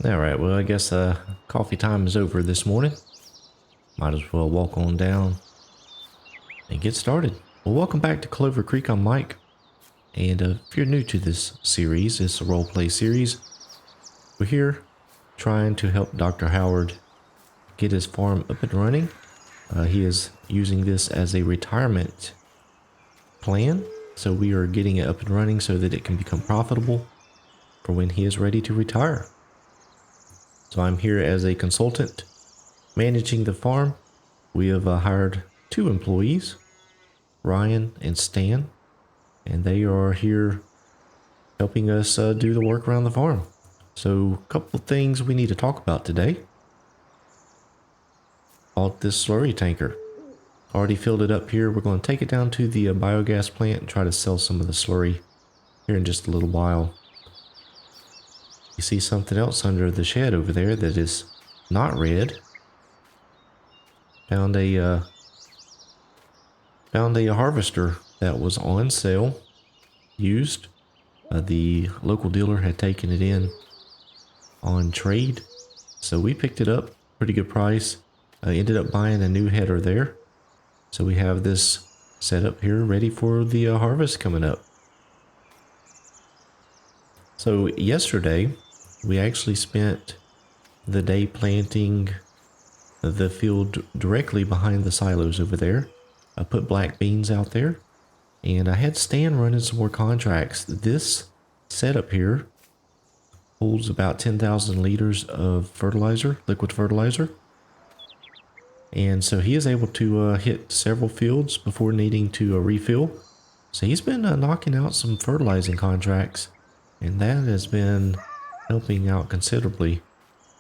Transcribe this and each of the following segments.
Alright, well I guess coffee time is over this morning. Might as well walk on down and get started. Well, welcome back to Clover Creek. I'm Mike. And if you're new to this series, it's a roleplay series. We're here trying to help Dr. Howard get his farm up and running. He is using this as a retirement plan. So we are getting it up and running so that it can become profitable for when he is ready to retire. So I'm here as a consultant managing the farm. We have hired 2 employees, Ryan and Stan, and they are here helping us do the work around the farm. So a couple of things we need to talk about today. Bought this slurry tanker. Already filled it up here. We're going to take it down to the biogas plant and try to sell some of the slurry here in just a little while. You see something else under the shed over there that is not red. Found a harvester that was on sale, used. The local dealer had taken it in on trade, so we picked it up, pretty good price. Ended up buying a new header there, so we have this set up here ready for the harvest coming up. So yesterday, we actually spent the day planting the field directly behind the silos over there. I put black beans out there, and I had Stan running some more contracts. This setup here holds about 10,000 liters of fertilizer, liquid fertilizer. And so he is able to hit several fields before needing to refill. So he's been knocking out some fertilizing contracts, and that has been helping out considerably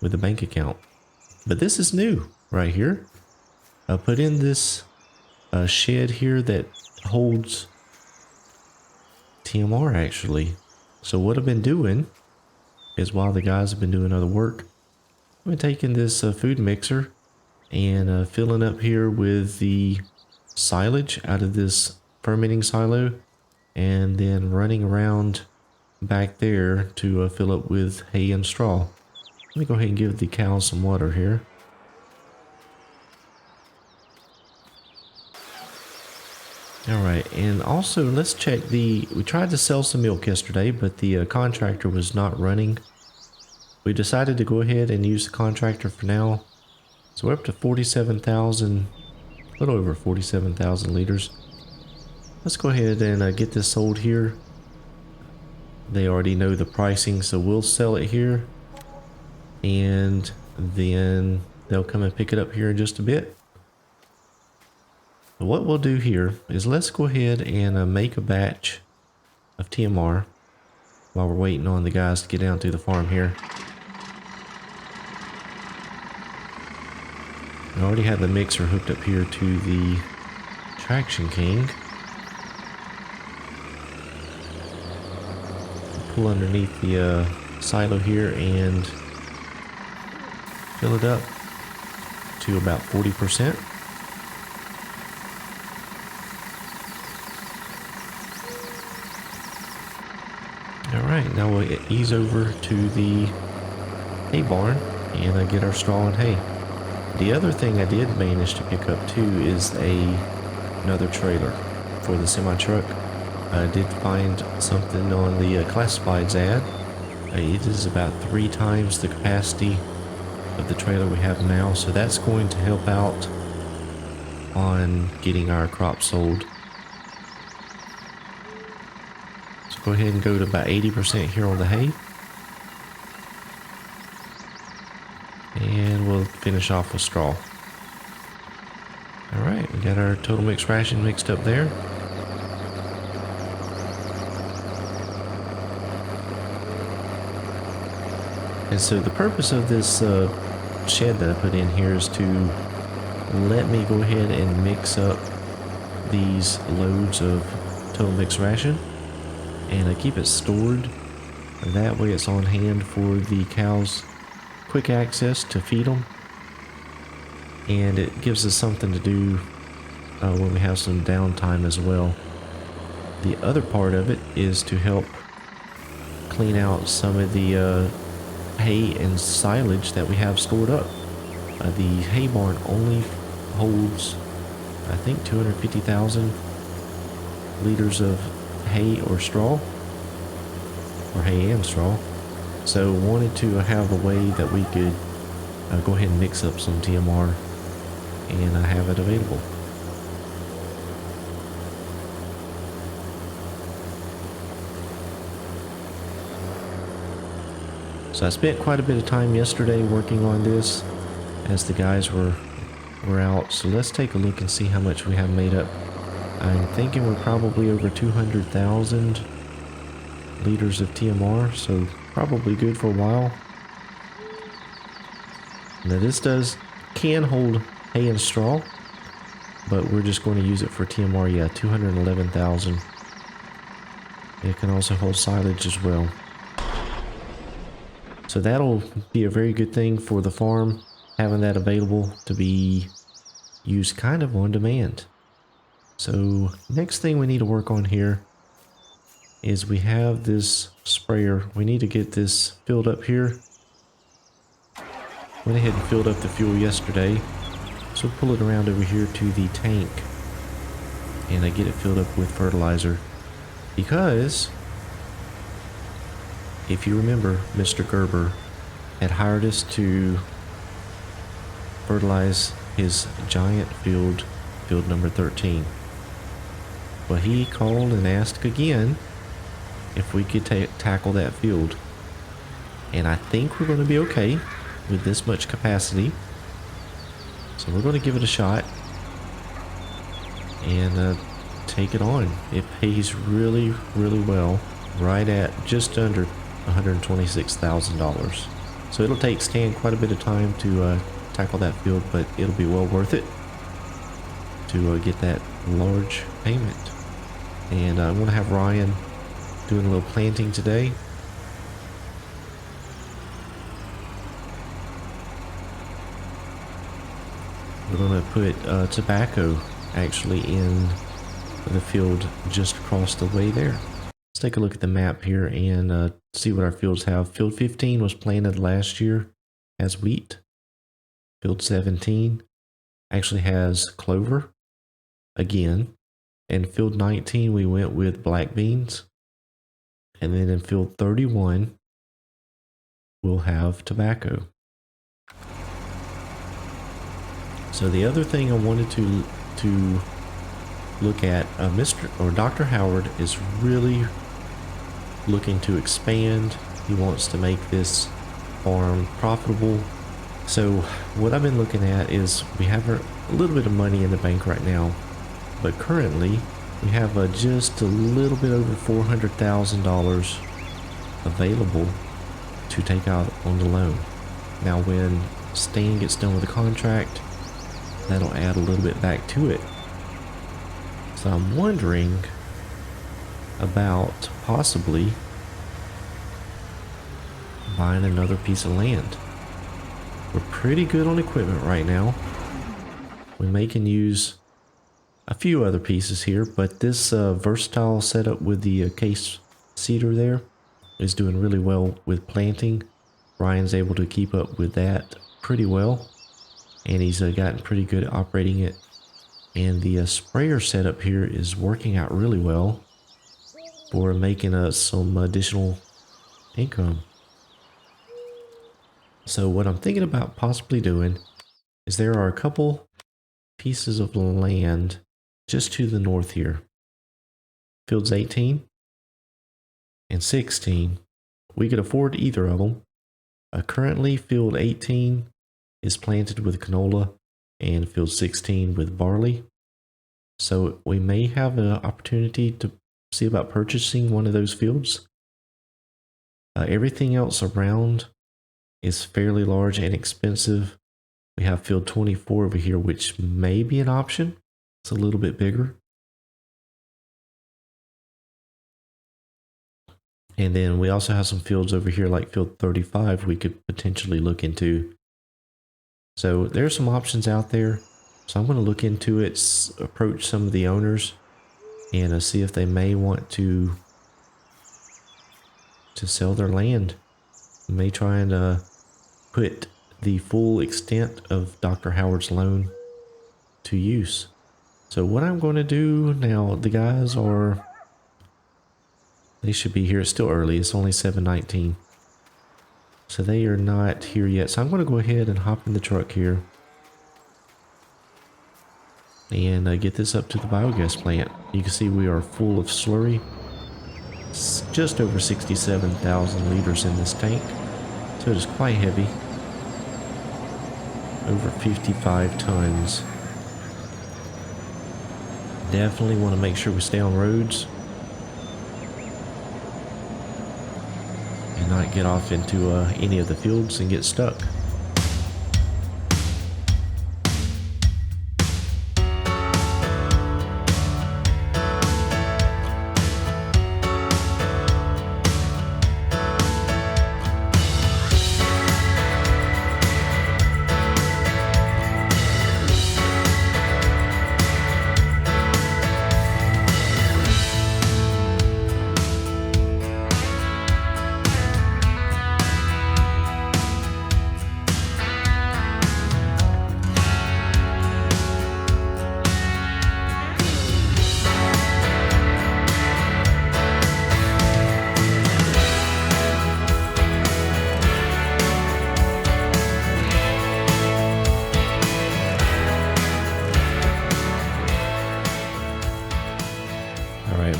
with the bank account. But this is new right here. I put in this shed here that holds TMR actually. So what I've been doing is, while the guys have been doing other work, I've been taking this food mixer and filling up here with the silage out of this fermenting silo, and then running around back there to fill up with hay and straw. Let me go ahead and give the cows some water here. Alright, and also let's check we tried to sell some milk yesterday, but the contractor was not running. We decided to go ahead and use the contractor for now. So we're up to 47,000, a little over 47,000 liters. Let's go ahead and get this sold here. They already know the pricing, so we'll sell it here, and then they'll come and pick it up here in just a bit. But what we'll do here is let's go ahead and make a batch of TMR while we're waiting on the guys to get down to the farm here. I already have the mixer hooked up here to the Traction King. Pull underneath the silo here and fill it up to about 40%. Alright, now we'll ease over to the hay barn and get our straw and hay. The other thing I did manage to pick up too is another trailer for the semi-truck. I did find something on the classifieds ad. It is about 3 times the capacity of the trailer we have now, so that's going to help out on getting our crop sold. So go ahead and go to about 80% here on the hay. And we'll finish off with straw. Alright, we got our total mix ration mixed up there. And so the purpose of this shed that I put in here is to let me go ahead and mix up these loads of total mix ration, and I keep it stored. That way it's on hand for the cows, quick access to feed them, and it gives us something to do when we have some downtime as well. The other part of it is to help clean out some of the hay and silage that we have stored up. The hay barn only holds, I think, 250,000 liters of hay or straw, or hay and straw. So wanted to have a way that we could go ahead and mix up some TMR and have it available. So I spent quite a bit of time yesterday working on this as the guys were out. So let's take a look and see how much we have made up. I'm thinking we're probably over 200,000 liters of TMR, so probably good for a while. Now this can hold hay and straw, but we're just going to use it for TMR. Yeah, 211,000. It can also hold silage as well. So that'll be a very good thing for the farm, having that available to be used kind of on demand. So next thing we need to work on here is we have this sprayer. We need to get this filled up here. Went ahead and filled up the fuel yesterday. So we'll pull it around over here to the tank and I get it filled up with fertilizer, because if you remember, Mr. Gerber had hired us to fertilize his giant field number 13. Well, he called and asked again if we could tackle that field. And I think we're going to be okay with this much capacity. So we're going to give it a shot and take it on. It pays really, really well, right at just under $126,000. So it'll take Stan quite a bit of time to tackle that field, but it'll be well worth it to get that large payment. And I'm going to have Ryan doing a little planting today. We're going to put tobacco actually in the field just across the way there. Let's take a look at the map here and see what our fields have. Field 15 was planted last year as wheat. Field 17 actually has clover again. And field 19 we went with black beans. And then in field 31 we'll have tobacco. So the other thing I wanted to look at, Dr. Howard is really looking to expand. He wants to make this farm profitable. So what I've been looking at is we have a little bit of money in the bank right now, but currently we have just a little bit over $400,000 available to take out on the loan. Now when Stan gets done with the contract, that'll add a little bit back to it. So I'm wondering about possibly buying another piece of land. We're pretty good on equipment right now. We may can use a few other pieces here, but this versatile setup with the case seeder there is doing really well with planting. Ryan's able to keep up with that pretty well, and he's gotten pretty good at operating it. And the sprayer setup here is working out really well for making us some additional income. So what I'm thinking about possibly doing is there are a couple pieces of land just to the north here. Fields 18 and 16. We could afford either of them. Currently field 18 is planted with canola and field 16 with barley. So we may have an opportunity to see about purchasing one of those fields. Everything else around is fairly large and expensive. We have field 24 over here, which may be an option. It's a little bit bigger. And then we also have some fields over here like field 35 we could potentially look into. So there's some options out there. So I'm going to look into it, approach some of the owners, and see if they may want to sell their land. may try and put the full extent of Dr. Howard's loan to use. So what I'm going to do now, the guys are, they should be here. It's still early. It's only 7:19. So they are not here yet. So I'm going to go ahead and hop in the truck here and get this up to the biogas plant. You can see we are full of slurry. It's just over 67,000 liters in this tank. So it is quite heavy. Over 55 tons. Definitely want to make sure we stay on roads and not get off into any of the fields and get stuck.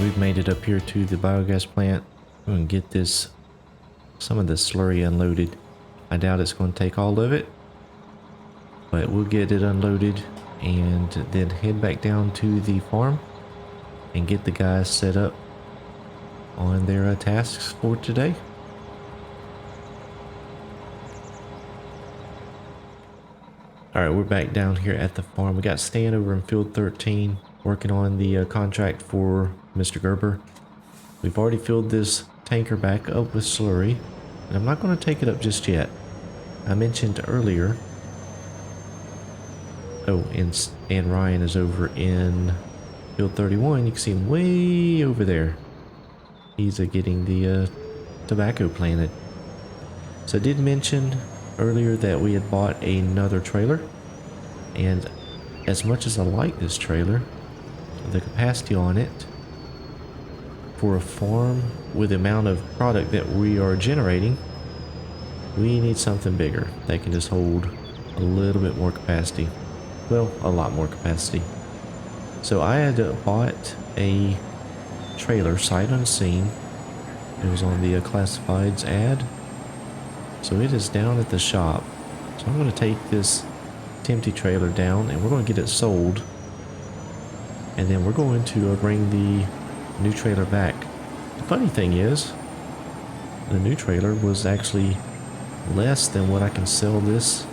We've made it up here to the biogas plant. We're going to get some of this slurry unloaded. I doubt it's going to take all of it, but we'll get it unloaded and then head back down to the farm and get the guys set up on their tasks for today. Alright, we're back down here at the farm. We got Stan over in field 13 working on the contract for Mr. Gerber. We've already filled this tanker back up with slurry, and I'm not going to take it up just yet. I mentioned earlier, oh, and Ryan is over in field 31. You can see him way over there. He's getting the tobacco planted. So I did mention earlier that we had bought another trailer, and as much as I like this trailer, the capacity on it for a farm with the amount of product that we are generating, we need something bigger that can just hold a little bit more capacity. Well, a lot more capacity. So I had bought a trailer sight unseen. It was on the classifieds ad. So it is down at the shop. So I'm going to take this empty trailer down and we're going to get it sold. And then we're going to bring the new trailer back. The funny thing is, the new trailer was actually less than what I can sell this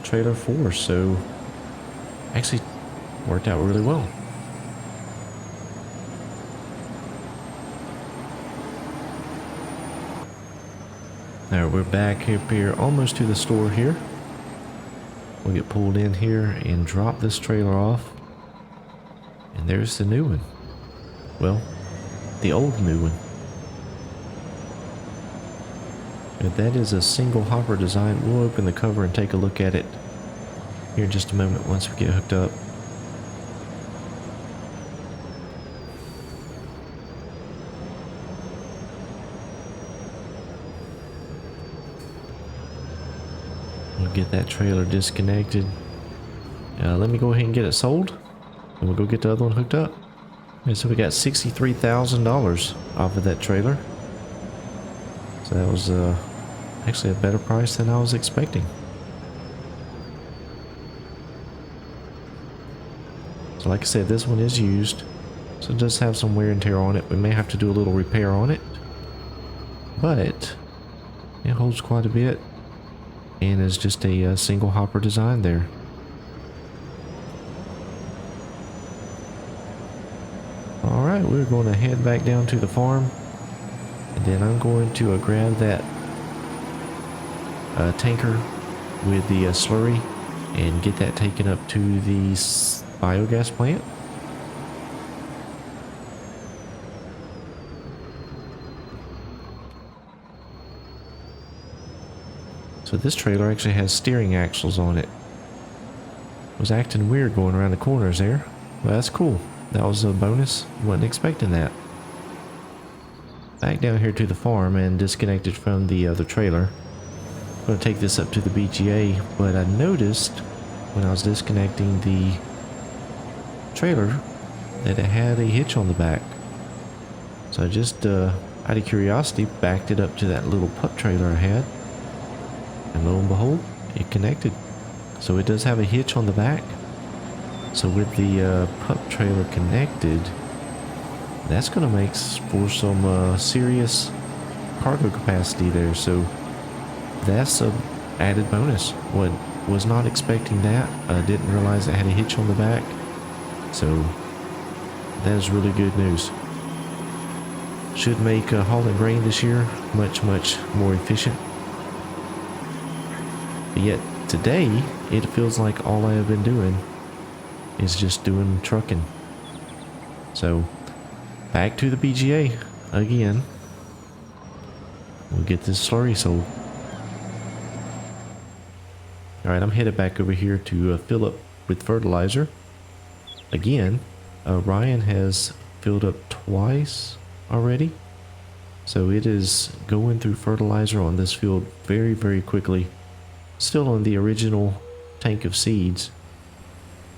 trailer for. So actually worked out really well. Now we're back up here almost to the store here. We'll get pulled in here and drop this trailer off. And there's the new one. Well, the old new one. If that is a single hopper design, we'll open the cover and take a look at it here in just a moment once we get hooked up. We'll get that trailer disconnected. Let me go ahead and get it sold. And we'll go get the other one hooked up. And so we got $63,000 off of that trailer. So that was actually a better price than I was expecting. So like I said, this one is used. So it does have some wear and tear on it. We may have to do a little repair on it. But it holds quite a bit. And is just a single hopper design there. Alright, we're going to head back down to the farm. And then I'm going to grab that tanker with the slurry and get that taken up to the biogas plant. So this trailer actually has steering axles on it. Was acting weird going around the corners there. Well, that's cool. That was a bonus. Wasn't expecting that. Back down here to the farm and disconnected from the other trailer. I'm going to take this up to the BGA, but I noticed when I was disconnecting the trailer that it had a hitch on the back. So I just, out of curiosity, backed it up to that little pup trailer I had. And lo and behold, it connected. So it does have a hitch on the back. So with the pup trailer connected, that's going to make for some serious cargo capacity there. So that's a added bonus. Was not expecting that. I didn't realize it had a hitch on the back. So that is really good news. Should make hauling grain this year much more efficient. But yet today it feels like all I have been doing is just doing trucking. So back to the BGA again. We'll get this slurry sold. Alright, I'm headed back over here to fill up with fertilizer. Again, Ryan has filled up twice already. So it is going through fertilizer on this field very quickly. Still on the original tank of seeds.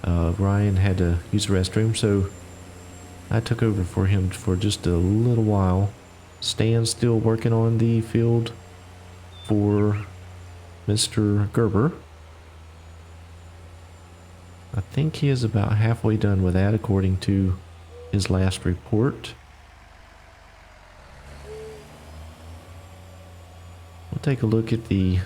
Ryan had to use the restroom, so I took over for him for just a little while. Stan's still working on the field for Mr. Gerber. I think he is about halfway done with that according to his last report. We'll take a look at the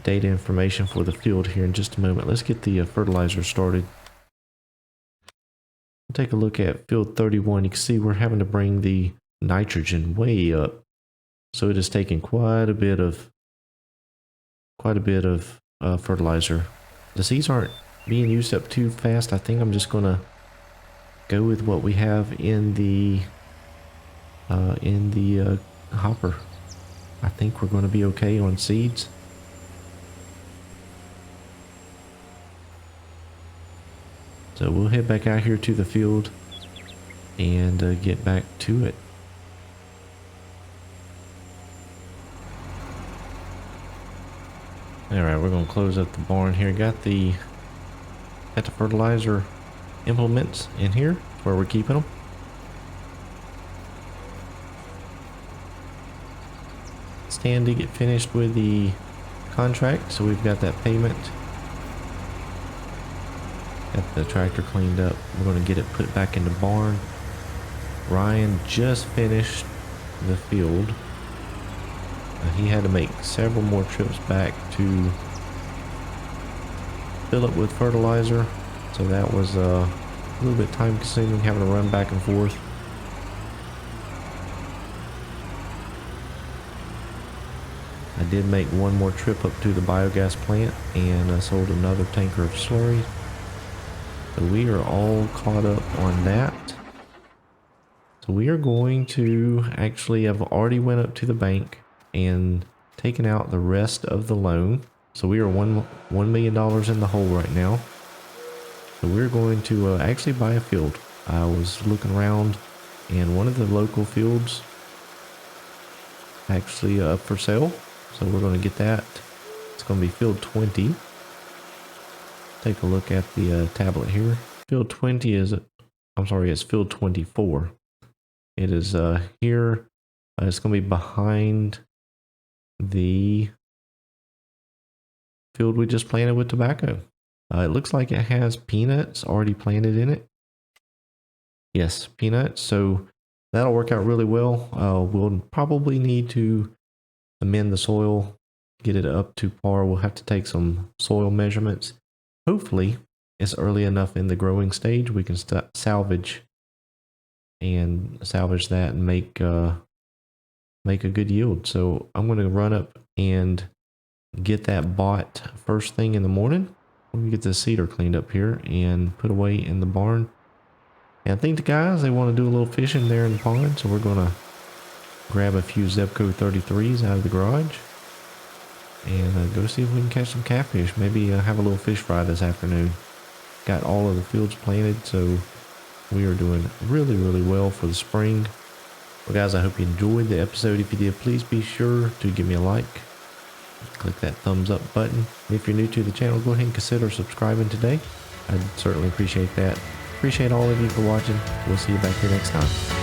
data information for the field here in just a moment. Let's get the fertilizer started. We'll take a look at field 31. You can see we're having to bring the nitrogen way up. So it is taking quite a bit of fertilizer. The seeds aren't being used up too fast. I think I'm just gonna go with what we have in the hopper. I think we're going to be okay on seeds. So we'll head back out here to the field and get back to it. Alright, we're going to close up the barn here. Got the fertilizer implements in here where we're keeping them. Stand to get finished with the contract, so we've got that payment. Got the tractor cleaned up. We're going to get it put back in the barn. Ryan just finished the field. He had to make several more trips back to fill it with fertilizer, so that was a little bit time consuming having to run back and forth. I did make one more trip up to the biogas plant and sold another tanker of slurry. So we are all caught up on that. So we are going to actually have already went up to the bank and taken out the rest of the loan. So we are $1 million in the hole right now. So we're going to actually buy a field. I was looking around and one of the local fields actually up for sale. So we're going to get that. It's going to be field 20. Take a look at the tablet here. Field 20 is, I'm sorry, it's field 24. It is here. It's going to be behind the field we just planted with tobacco. It looks like it has peanuts already planted in it. Yes, peanuts. So that'll work out really well. We'll probably need to amend the soil, get it up to par. We'll have to take some soil measurements. Hopefully it's early enough in the growing stage we can salvage that and make a good yield. So I'm going to run up and get that bought first thing in the morning. Let me get the cedar cleaned up here and put away in the barn. And I think the guys, they want to do a little fishing there in the pond, so we're gonna grab a few ZEBCO 33s out of the garage and go see if we can catch some catfish. Maybe have a little fish fry this afternoon. Got all of the fields planted, so we are doing really, really well for the spring. Well, guys, I hope you enjoyed the episode. If you did, please be sure to give me a like. Click that thumbs up button. And if you're new to the channel, go ahead and consider subscribing today. I'd certainly appreciate that. Appreciate all of you for watching. We'll see you back here next time.